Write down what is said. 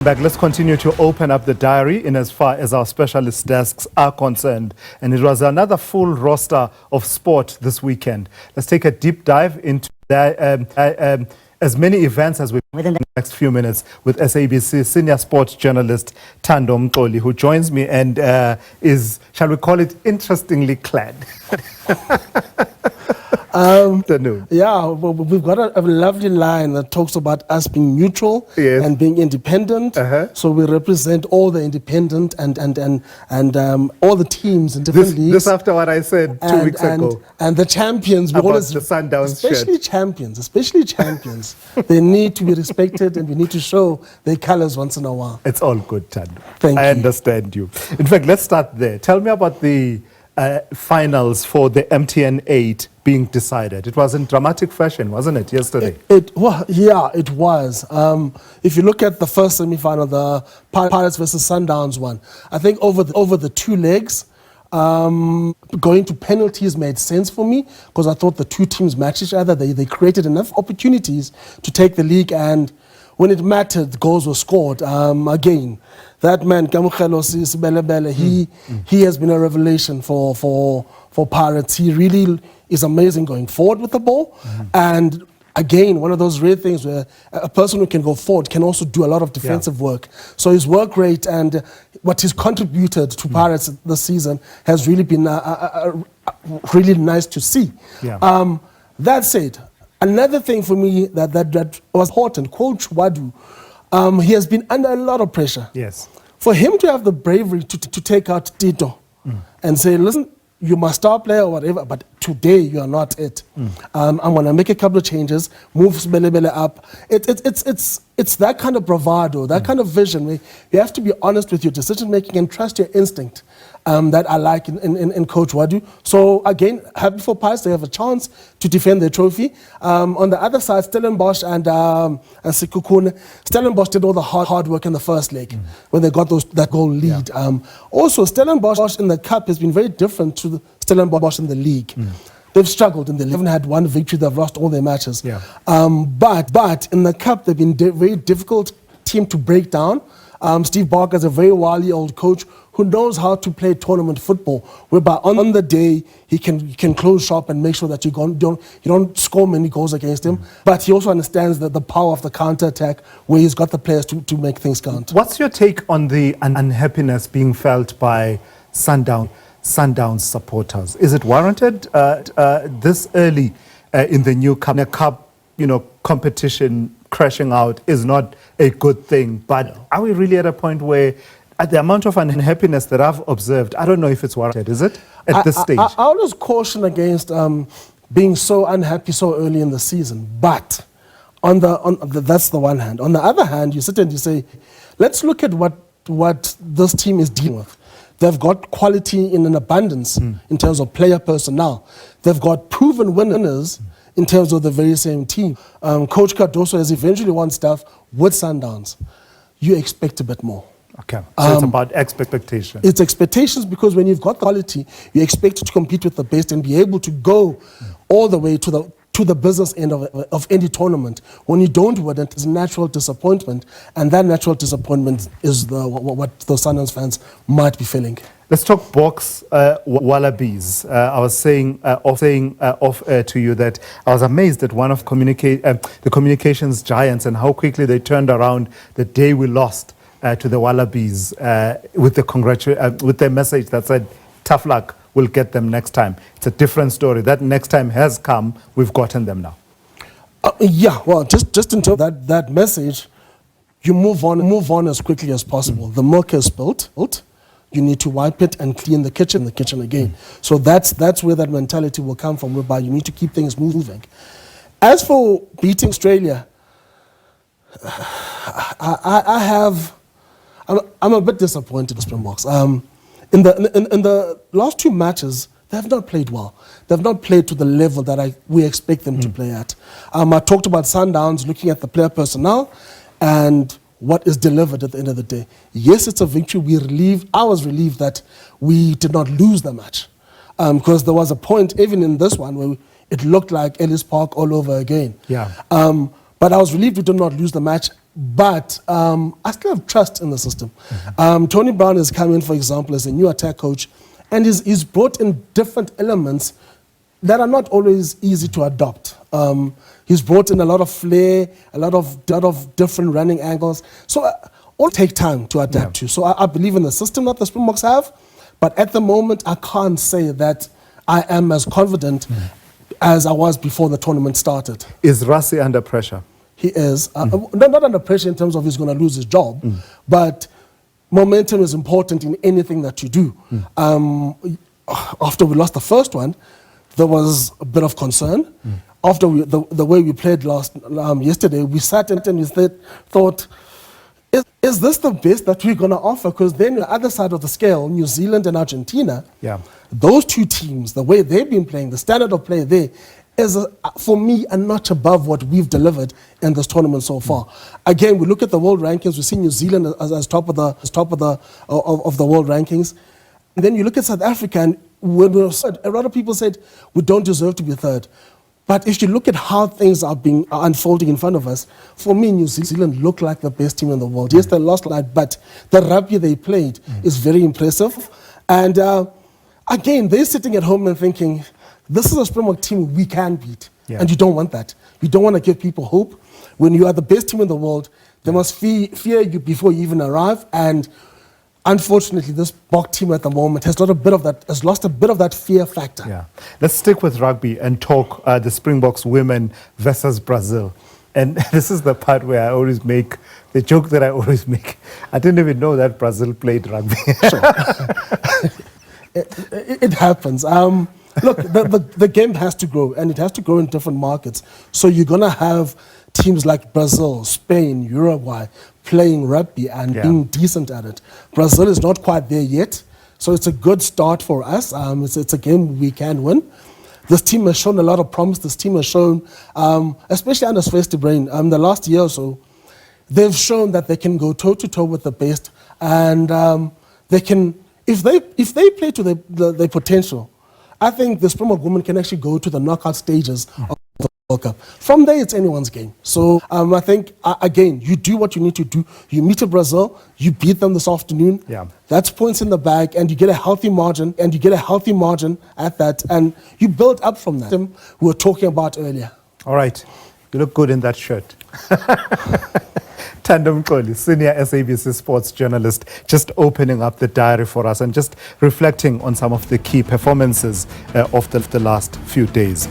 Back. Let's continue to open up the diary in as far as our specialist desks are concerned. And it was another full roster of sport this weekend. Let's take a deep dive into as many events as we within the next few minutes with SABC senior sports journalist Thando Mxoli, who joins me and is, shall we call it, interestingly clad. Yeah, we've got a lovely line that talks about us being neutral and being independent. So we represent all the independent and all the teams in different leagues. This after what I said 2 weeks ago. And the champions, we about always, the Sundowns especially champions, they need to be respected, and we need to show their colors once in a while. It's all good, Thando. Thank you. I understand you. In fact, let's start there. Tell me about the finals for the MTN 8 being decided. It was in dramatic fashion, wasn't it, yesterday? It was. If you look at the first semi-final, the Pirates versus Sundowns one, I think over the two legs, going to penalties made sense for me, because I thought the two teams matched each other. They created enough opportunities to take the league, and when it mattered, goals were scored. Again, that man, he has been a revelation for Pirates. He really is amazing going forward with the ball. And again, one of those rare things where a person who can go forward can also do a lot of defensive work. So his work rate and what he's contributed to Pirates this season has really been really nice to see. That said, another thing for me that was important, Coach Wadu, he has been under a lot of pressure. Yes. For him to have the bravery to take out Tito and say, listen, you must star player or whatever, but today you are not it. I'm going to make a couple of changes, move Sibele up. It's that kind of bravado, that kind of vision where you have to be honest with your decision making and trust your instinct that I like in Coach Wadu. So again, happy for Pirates, they have a chance to defend their trophy. On the other side, Stellenbosch and Sekhukhune. Stellenbosch did all the hard work in the first leg when they got that goal lead. Also, Stellenbosch in the cup has been very different to the Stellenbosch in the league. They've struggled in the league. They haven't had one victory. They've lost all their matches. But in the cup, they've been a very difficult team to break down. Steve Barker is a very wily old coach who knows how to play tournament football, whereby on the day he can close shop and make sure that you don't score many goals against him. But he also understands the power of the counter-attack, where he's got the players to make things count. What's your take on the unhappiness being felt by Sundowns supporters? Is it warranted this early in the new cup? Competition crashing out is not a good thing. But are we really at a point where the amount of unhappiness that I've observed, I don't know if it's warranted, is it, at this stage? I always caution against being so unhappy so early in the season. But that's the one hand. On the other hand, you sit and you say, let's look at what this team is dealing with. They've got quality in an abundance in terms of player personnel. They've got proven winners in terms of the very same team. Coach Cardoso has eventually won stuff with Sundowns. You expect a bit more. Okay, so it's about expectation. It's expectations, because when you've got quality, you expect to compete with the best and be able to go all the way to the business end of any tournament. When you don't win it, it's natural disappointment, and that natural disappointment is what the Sundowns fans might be feeling. Let's talk Boks Wallabies. I was saying off to you that I was amazed at one of the communications giants and how quickly they turned around the day we lost to the Wallabies with their message that said, tough luck, we'll get them next time. It's a different story. That next time has come. We've gotten them now. Well, just in terms of that message, you move on as quickly as possible. The milk is spilt. You need to wipe it and clean the kitchen again. So that's where that mentality will come from, whereby you need to keep things moving. As for beating Australia, I'm a bit disappointed with Springboks. In the last two matches, they have not played well. They have not played to the level that we expect them to play at. I talked about Sundowns, looking at the player personnel and what is delivered at the end of the day. Yes, it's a victory. I was relieved that we did not lose the match, because there was a point, even in this one, where it looked like Ellis Park all over again. But I was relieved we did not lose the match. But I still have trust in the system. Tony Brown has come in, for example, as a new attack coach, and he's brought in different elements that are not always easy to adopt. He's brought in a lot of flair, a lot of different running angles. So all take time to adapt to. So I believe in the system that the Springboks have, but at the moment I can't say that I am as confident as I was before the tournament started. Is Rassie under pressure? He is. Not under pressure in terms of he's going to lose his job, but momentum is important in anything that you do. After we lost the first one, there was a bit of concern. After the way we played yesterday, we sat and we thought, is this the best that we're going to offer? Because then the other side of the scale, New Zealand and Argentina, those two teams, the way they've been playing, the standard of play there, is, for me, a notch above what we've delivered in this tournament so far. Again, we look at the world rankings. We see New Zealand as top of the world rankings, and then you look at South Africa, and when we were third, a lot of people said we don't deserve to be third. But if you look at how things are unfolding in front of us, for me, New Zealand look like the best team in the world. Yes, they lost tonight, but the rugby they played is very impressive. And again, they're sitting at home and thinking, this is a Springbok team we can beat. And you don't want that. You don't want to give people hope. When you are the best team in the world, they must fear you before you even arrive. And unfortunately, this Bok team at the moment has lost a bit of that fear factor. Let's stick with rugby and talk the Springboks women versus Brazil. And this is the part where I always make the joke that I always make. I didn't even know that Brazil played rugby. It happens. Look, the game has to grow, and it has to grow in different markets. So you're going to have teams like Brazil, Spain, Uruguay playing rugby and being decent at it. Brazil is not quite there yet, so it's a good start for us. It's a game we can win. This team has shown a lot of promise. This team has shown, especially under Swiss Brain, the last year or so, they've shown that they can go toe-to-toe with the best, and they can, if they play to their potential, I think the Springbok women can actually go to the knockout stages of the World Cup. From there, it's anyone's game. So I think, again, you do what you need to do. You meet Brazil, you beat them this afternoon. That's points in the bag, and you get a healthy margin, at that, and you build up from that. We were talking about earlier. All right. You look good in that shirt. Thando Mxoli, senior SABC sports journalist, just opening up the diary for us and just reflecting on some of the key performances of the last few days.